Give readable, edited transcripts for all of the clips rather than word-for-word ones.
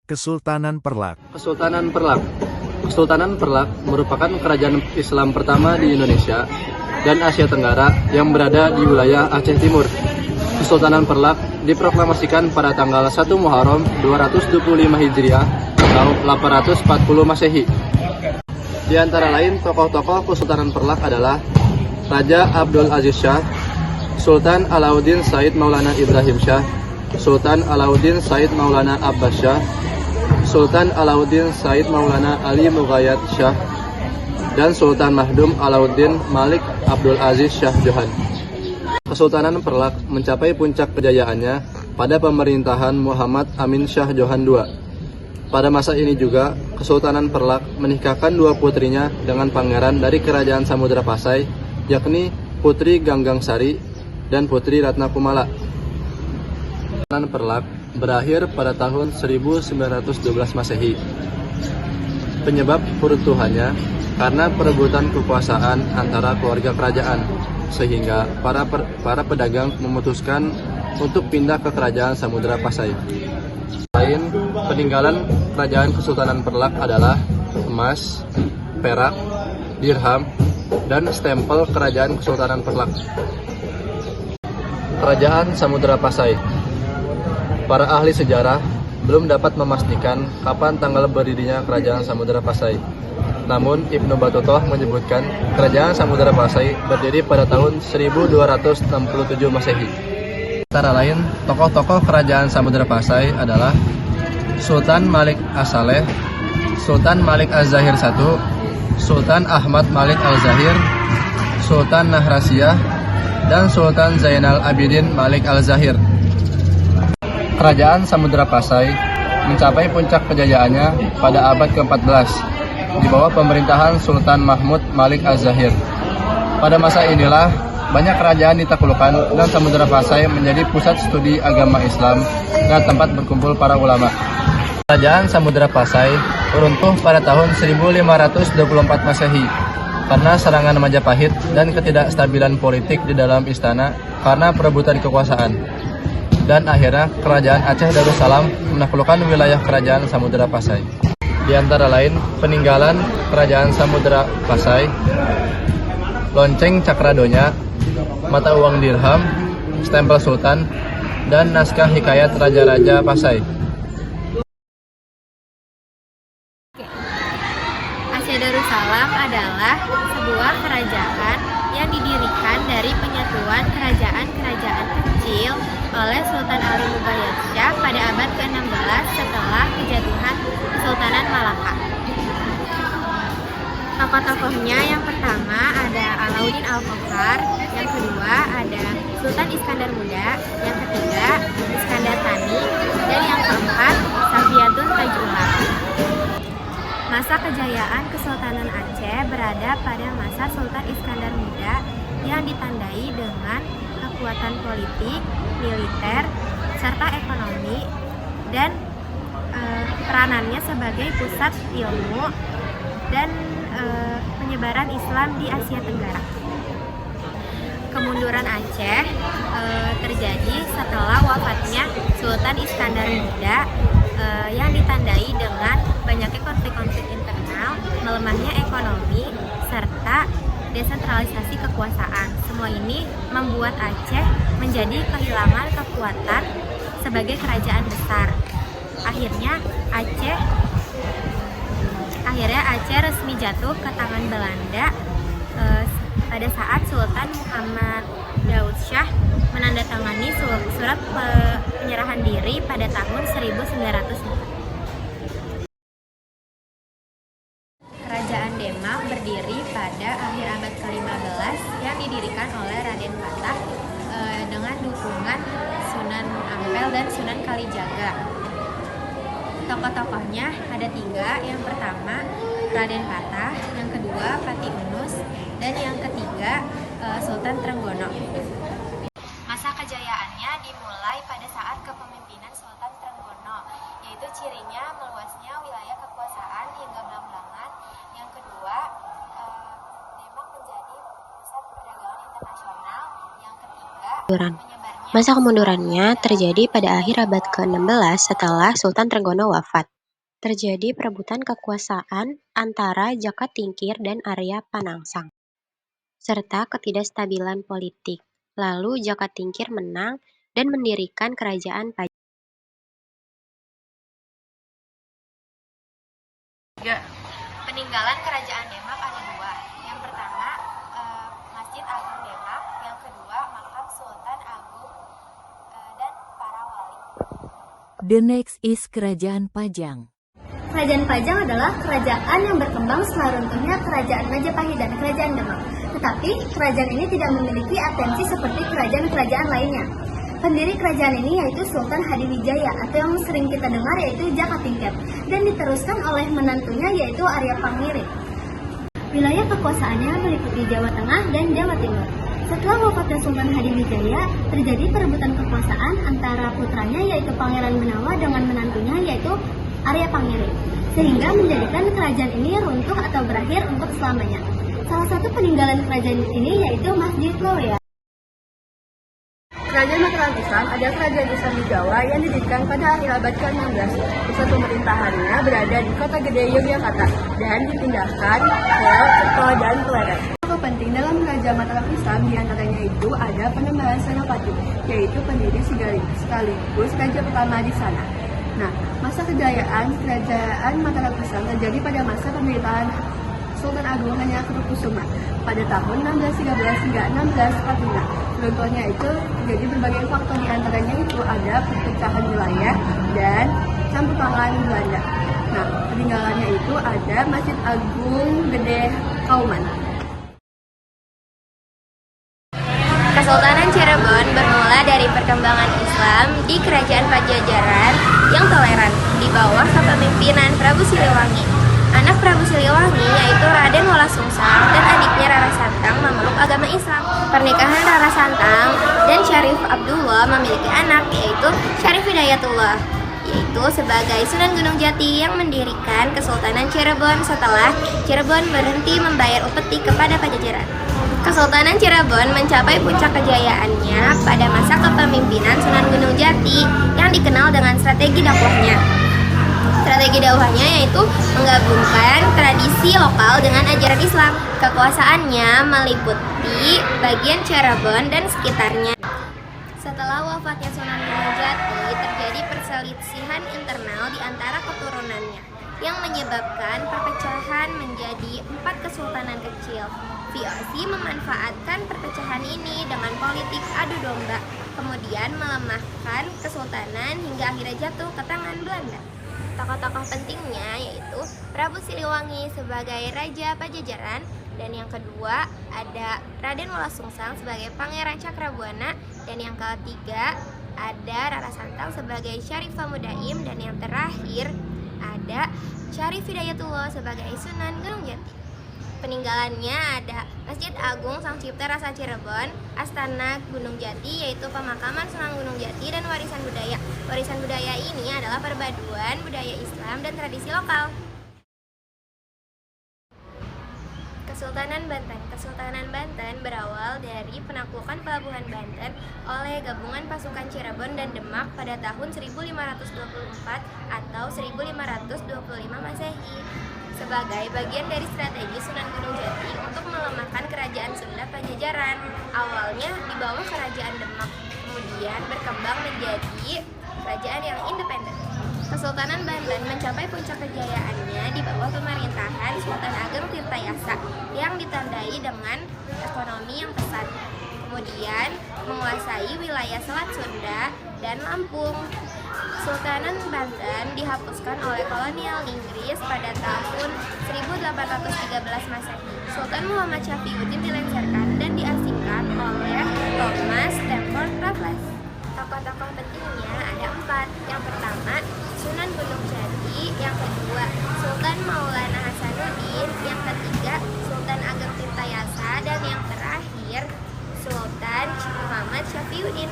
Kesultanan Perlak. Kesultanan Perlak. Kesultanan Perlak merupakan kerajaan Islam pertama di Indonesia dan Asia Tenggara yang berada di wilayah Aceh Timur. Kesultanan Perlak diproklamasikan pada tanggal 1 Muharram 225 Hijriah atau 840 Masehi. Di antara lain, tokoh-tokoh Kesultanan Perlak adalah Raja Abdul Aziz Shah, Sultan Alauddin Said Maulana Ibrahim Shah, Sultan Alauddin Said Maulana Abbas Shah, Sultan Alauddin Said Maulana Ali Mughayat Shah, dan Sultan Mahdum Alauddin Malik Abdul Aziz Shah Johan. Kesultanan Perlak mencapai puncak kejayaannya pada pemerintahan Muhammad Amin Shah Johan II. Pada masa ini juga, Kesultanan Perlak menikahkan dua putrinya dengan pangeran dari Kerajaan Samudra Pasai, yakni Putri Ganggang Sari dan Putri Ratna Kumala. Kesultanan Perlak berakhir pada tahun 1912 Masehi. Penyebab peruntuhannya karena perebutan kekuasaan antara keluarga kerajaan, sehingga para pedagang memutuskan untuk pindah ke Kerajaan Samudra Pasai. Selain peninggalan Kerajaan Kesultanan Perlak adalah emas, perak, dirham, dan stempel Kerajaan Kesultanan Perlak. Kerajaan Samudra Pasai. Para ahli sejarah belum dapat memastikan kapan tanggal berdirinya Kerajaan Samudra Pasai. Namun Ibnu Battuta menyebutkan Kerajaan Samudra Pasai berdiri pada tahun 1267 Masehi. Antara lain, tokoh-tokoh Kerajaan Samudra Pasai adalah Sultan Malik As-Saleh, Sultan Malik Az-Zahir I, Sultan Ahmad Malik Al-Zahir, Sultan Nahrasiyah, dan Sultan Zainal Abidin Malik Al-Zahir. Kerajaan Samudra Pasai mencapai puncak kejayaannya pada abad ke-14 di bawah pemerintahan Sultan Mahmud Malik Az-Zahir. Pada masa inilah banyak kerajaan ditaklukkan dan Samudra Pasai menjadi pusat studi agama Islam dan tempat berkumpul para ulama. Kerajaan Samudra Pasai runtuh pada tahun 1524 Masehi karena serangan Majapahit dan ketidakstabilan politik di dalam istana karena perebutan kekuasaan. Dan akhirnya Kerajaan Aceh Darussalam menaklukkan wilayah Kerajaan Samudra Pasai. Di antara lain, peninggalan Kerajaan Samudra Pasai, lonceng Cakradonya, mata uang dirham, stempel sultan, dan naskah hikayat raja-raja Pasai. Aceh Darussalam adalah sebuah kerajaan yang didirikan dari penyatuan kerajaan-kerajaan kecil oleh Sultan Ali Mughayat Shah pada abad ke-16 setelah kejatuhan Kesultanan Malaka. Tokoh-tokohnya yang pertama ada Alauddin Al-Qokhar, yang kedua ada Sultan Iskandar Muda, yang ketiga Iskandar Thani, dan yang keempat Safiatun Tajullah. Masa kejayaan Kesultanan Aceh berada pada masa Sultan Iskandar Muda yang ditandai dengan kekuatan politik, militer, serta ekonomi, dan peranannya sebagai pusat ilmu dan penyebaran Islam di Asia Tenggara. Kemunduran Aceh terjadi setelah wafatnya Sultan Iskandar Muda yang ditandai dengan banyaknya konflik-konflik internal, melemahnya ekonomi, serta desentralisasi kekuasaan. Semua ini membuat Aceh menjadi kehilangan kekuatan sebagai kerajaan besar. Akhirnya Aceh resmi jatuh ke tangan Belanda pada saat Sultan Muhammad Daud Shah menandatangani surat penyerahan diri pada tahun 1904. Kerajaan Demak berdiri pada akhir abad ke-15 yang didirikan oleh Raden Patah dengan dukungan Sunan Ampel dan Sunan Kalijaga. ketiga. Tokoh-tokohnya ada 3. Yang pertama Raden Patah, yang kedua Pati Unus, dan yang ketiga Sultan Trenggono. Masa kejayaannya dimulai pada saat kepemimpinan Sultan Trenggono, yaitu cirinya meluasnya wilayah kekuasaan hingga Belang-Belangan. Yang kedua, Demak menjadi pusat perdagangan internasional. Yang ketiga, menyebarnya Masa kemundurannya terjadi pada akhir abad ke-16 setelah Sultan Trenggono wafat. Terjadi perebutan kekuasaan antara Jaka Tingkir dan Arya Panangsang, serta ketidakstabilan politik. Lalu Jaka Tingkir menang dan mendirikan kerajaan Pajajaran. peninggalan kerajaan Demak ada 2. Yang pertama Masjid Agung Demak, yang kedua makam Sultan Agung dan para wali. The next is Kerajaan Pajang. Kerajaan Pajang adalah kerajaan yang berkembang setelah runtuhnya Kerajaan Majapahit dan Kerajaan Demak. Tetapi kerajaan ini tidak memiliki atensi seperti kerajaan-kerajaan lainnya. Pendiri kerajaan ini yaitu Sultan Hadiwijaya atau yang sering kita dengar yaitu Jaka Tingkir, dan diteruskan oleh menantunya yaitu Arya Pangiring. Wilayah kekuasaannya meliputi Jawa Tengah dan Jawa Timur. Setelah wafatnya Sultan Hadiwijaya, terjadi perebutan kekuasaan antara putranya yaitu Pangeran Benawa dengan menantunya yaitu Arya Pangiring, sehingga menjadikan kerajaan ini runtuh atau berakhir untuk selamanya. Salah satu peninggalan kerajaan ini yaitu Masjid Loya. Kerajaan Mataram Islam adalah kerajaan Islam di Jawa yang didirikan pada akhir abad ke-16. Pusat pemerintahannya berada di Kota Gede Yogyakarta dan dipindahkan ke Solo dan Plered. Tokoh penting dalam kerajaan Mataram Islam diantaranya itu ada Panembahan Senopati, yaitu pendiri sekaligus raja pertama di sana. Nah, masa kejayaan kerajaan Mataram Islam terjadi pada masa pemerintahan Sultan Agung Hanyakrokusuma pada tahun 1613 hingga 1645. Runtuhnya itu terjadi berbagai faktor, diantaranya itu ada perpecahan wilayah dan campur tangan Belanda. Nah, peninggalannya itu ada Masjid Agung Gede Kauman. Kesultanan Cirebon bermula dari perkembangan Islam di Kerajaan Pajajaran yang toleran di bawah kepemimpinan Prabu Siliwangi. Anak Prabu Siliwangi yaitu Raden Wolasungsang dan adiknya Rara Santang memeluk agama Islam. Pernikahan Rara Santang dan Syarif Abdullah memiliki anak yaitu Syarif Hidayatullah, yaitu sebagai Sunan Gunung Jati yang mendirikan Kesultanan Cirebon setelah Cirebon berhenti membayar upeti kepada Pajajaran. Kesultanan Cirebon mencapai puncak kejayaannya pada masa kepemimpinan Sunan Gunung Jati yang dikenal dengan strategi dakwahnya. Strategi dakwahnya yaitu menggabungkan tradisi lokal dengan ajaran Islam. Kekuasaannya meliputi bagian Cirebon dan sekitarnya. Setelah wafatnya Sunan Gunung Jati, terjadi perselisihan internal di antara keturunannya yang menyebabkan perpecahan menjadi 4 kesultanan kecil. VOC memanfaatkan perpecahan ini dengan politik adu domba, kemudian melemahkan kesultanan hingga akhirnya jatuh ke tangan Belanda. Tokoh-tokoh pentingnya yaitu Prabu Siliwangi sebagai Raja Pajajaran, dan yang kedua ada Raden Wolasungsang sebagai Pangeran Cakrabuana, dan yang ketiga ada Rara Santang sebagai Syarif Famudaim, dan yang terakhir ada Syarif Hidayatullah sebagai Sunan Gunung Jati. Peninggalannya ada Masjid Agung Sang Cipta Rasa Cirebon, Astana Gunung Jati yaitu pemakaman Sunan Gunung Jati, dan warisan budaya. Warisan budaya ini adalah perpaduan budaya Islam dan tradisi lokal. Kesultanan Banten. Kesultanan Banten berawal dari penaklukan Pelabuhan Banten oleh gabungan pasukan Cirebon dan Demak pada tahun 1524 atau 1525 Masehi. Sebagai bagian dari strategi Sunan Gunung Jati untuk melemahkan kerajaan Sunda Pajajaran. Awalnya di bawah kerajaan Demak, kemudian berkembang menjadi kerajaan yang independen. Kesultanan Banten mencapai puncak kejayaannya di bawah pemerintahan Sultan Ageng Tirtayasa yang ditandai dengan ekonomi yang pesat. Kemudian menguasai wilayah Selat Sunda dan Lampung. Kesultanan Banten dihapuskan oleh kolonial Inggris pada tahun 1813 Masehi. Sultan Muhammad Syafiuddin dilengsarkan dan diasingkan oleh Thomas Stamford Raffles. Tokoh-tokoh pentingnya ada 4. Yang pertama, Sunan Gunung Jati. Yang kedua, Sultan Maulana Hasanuddin. Yang ketiga, Sultan Ageng Tirtayasa. Dan yang terakhir, Sultan Muhammad Syafiuddin.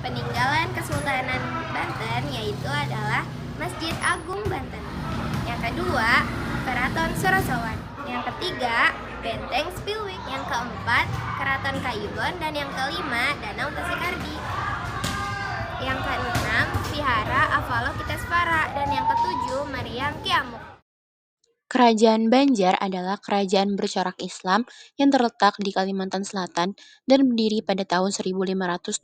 Peninggalan Kesultanan Banten yaitu adalah Masjid Agung Banten. Yang kedua, Keraton Sorosowan. Yang ketiga, Benteng Spilwik. Yang keempat, Keraton Kayugon. Dan yang kelima, Danau Tasikardi. Yang keenam, Vihara Avalokiteshvara. Dan yang ketujuh, Mariam Kiamuk. Kerajaan Banjar adalah kerajaan bercorak Islam yang terletak di Kalimantan Selatan dan berdiri pada tahun 1526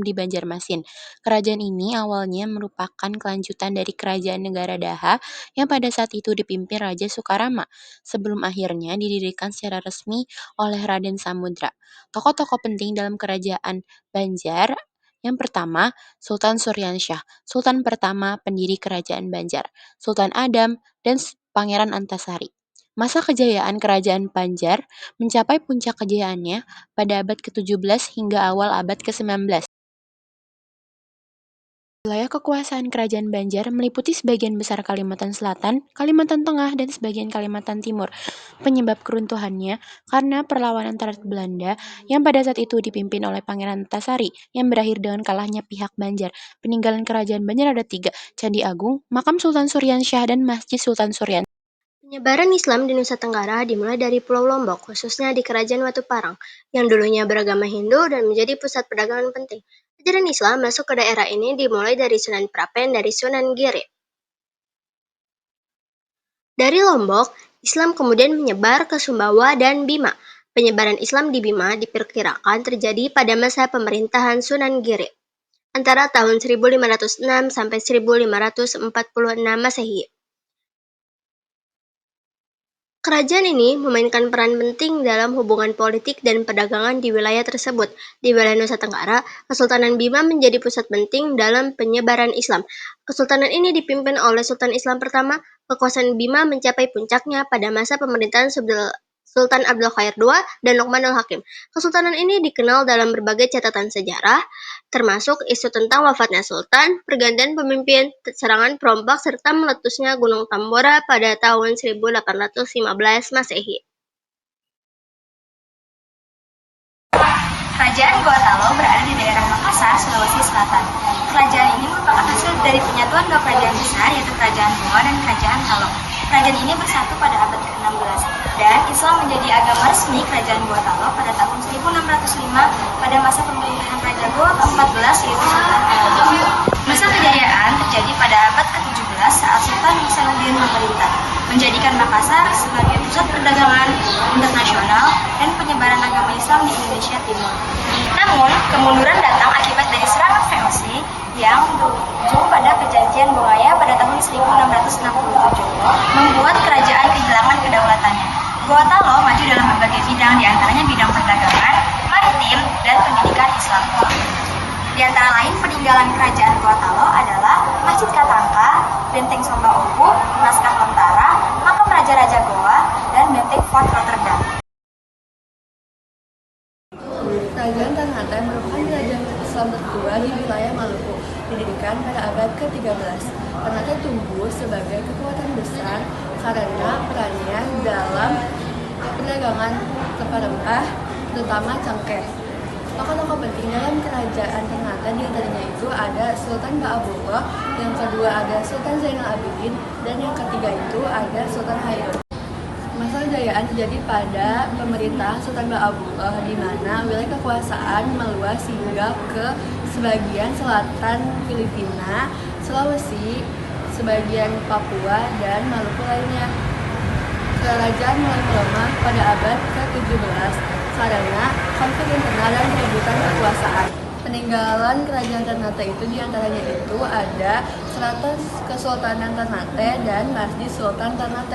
di Banjarmasin. Kerajaan ini awalnya merupakan kelanjutan dari Kerajaan Negara Daha yang pada saat itu dipimpin Raja Sukarama, sebelum akhirnya didirikan secara resmi oleh Raden Samudra. Tokoh-tokoh penting dalam kerajaan Banjar yang pertama, Sultan Suryansyah, Sultan pertama pendiri Kerajaan Banjar, Sultan Adam, dan Pangeran Antasari. Masa kejayaan Kerajaan Banjar mencapai puncak kejayaannya pada abad ke-17 hingga awal abad ke-19. Wilayah kekuasaan Kerajaan Banjar meliputi sebagian besar Kalimantan Selatan, Kalimantan Tengah, dan sebagian Kalimantan Timur. Penyebab keruntuhannya karena perlawanan terhadap Belanda yang pada saat itu dipimpin oleh Pangeran Antasari yang berakhir dengan kalahnya pihak Banjar. Peninggalan Kerajaan Banjar ada 3, Candi Agung, Makam Sultan Suryansyah, dan Masjid Sultan Suryan. Penyebaran Islam di Nusa Tenggara dimulai dari Pulau Lombok, khususnya di Kerajaan Watu Parang, yang dulunya beragama Hindu dan menjadi pusat perdagangan penting. Ajaran Islam masuk ke daerah ini dimulai dari Sunan Prapen dari Sunan Giri. Dari Lombok, Islam kemudian menyebar ke Sumbawa dan Bima. Penyebaran Islam di Bima diperkirakan terjadi pada masa pemerintahan Sunan Giri, antara tahun 1506 sampai 1546 Masehi. Kerajaan ini memainkan peran penting dalam hubungan politik dan perdagangan di wilayah tersebut. Di wilayah Nusa Tenggara, Kesultanan Bima menjadi pusat penting dalam penyebaran Islam. Kesultanan ini dipimpin oleh Sultan Islam pertama. Kekuasaan Bima mencapai puncaknya pada masa pemerintahan Sultan Abdul Khair II dan Luqmanul Hakim. Kesultanan ini dikenal dalam berbagai catatan sejarah, termasuk isu tentang wafatnya Sultan, pergantian pemimpin, serangan perompak, serta meletusnya Gunung Tambora pada tahun 1815 Masehi. Kerajaan Gua Talo berada di daerah Makassar, Sulawesi Selatan. Kerajaan ini merupakan hasil dari penyatuan dua kerajaan besar, yaitu Kerajaan Goa dan Kerajaan Talo. Kerajaan ini bersatu pada abad ke-16 dan Islam menjadi agama resmi Kerajaan Gua Talo pada tahun 1605 pada masa pemerintahan Raja Goa ke-14 yaitu Sultan Al-Amin. Masa kejayaan terjadi pada abad ke-17 saat Sultan Hasanuddin memerintah, menjadikan Makassar sebagai pusat perdagangan internasional dan penyebaran agama Islam di Indonesia Timur. Namun, kemunduran datang akibat dari serangan VOC yang berujung pada perjanjian Bongaya pada tahun 1667, membuat kerajaan kehilangan kedaulatannya. Gua Talo maju dalam berbagai bidang, diantaranya bidang perdagangan, maritim, dan pendidikan Islam. Di antara lain, peninggalan kerajaan Gua Talo adalah Masjid Katangka, Benteng Somba Opu, Naskah Tentara, Makam Raja-Raja Goa, dan Benteng Fort Rotterdam. Kerajaan Ternate merupakan kerajaan Islam kedua di wilayah Maluku, didirikan pada abad ke-13. Ternate tumbuh sebagai kekuatan besar karena perannya dalam perdagangan rempah-rempah, terutama cengkeh. Tokoh-tokoh penting dalam kerajaan Ternate diantaranya itu ada Sultan Ba'abullah, yang kedua ada Sultan Zainal Abidin, dan yang ketiga itu ada Sultan Hayat. Masa kejayaan terjadi pada pemerintahan Sultan Ba'abullah, di mana wilayah kekuasaan meluas hingga ke sebagian selatan Filipina, Sulawesi, sebagian Papua, dan Maluku lainnya. Kerajaan mulai melemah pada abad ke-17 karena konflik internal dan perebutan kekuasaan. Peninggalan kerajaan Ternate itu diantaranya itu ada Keraton Kesultanan Ternate dan Masjid Sultan Ternate.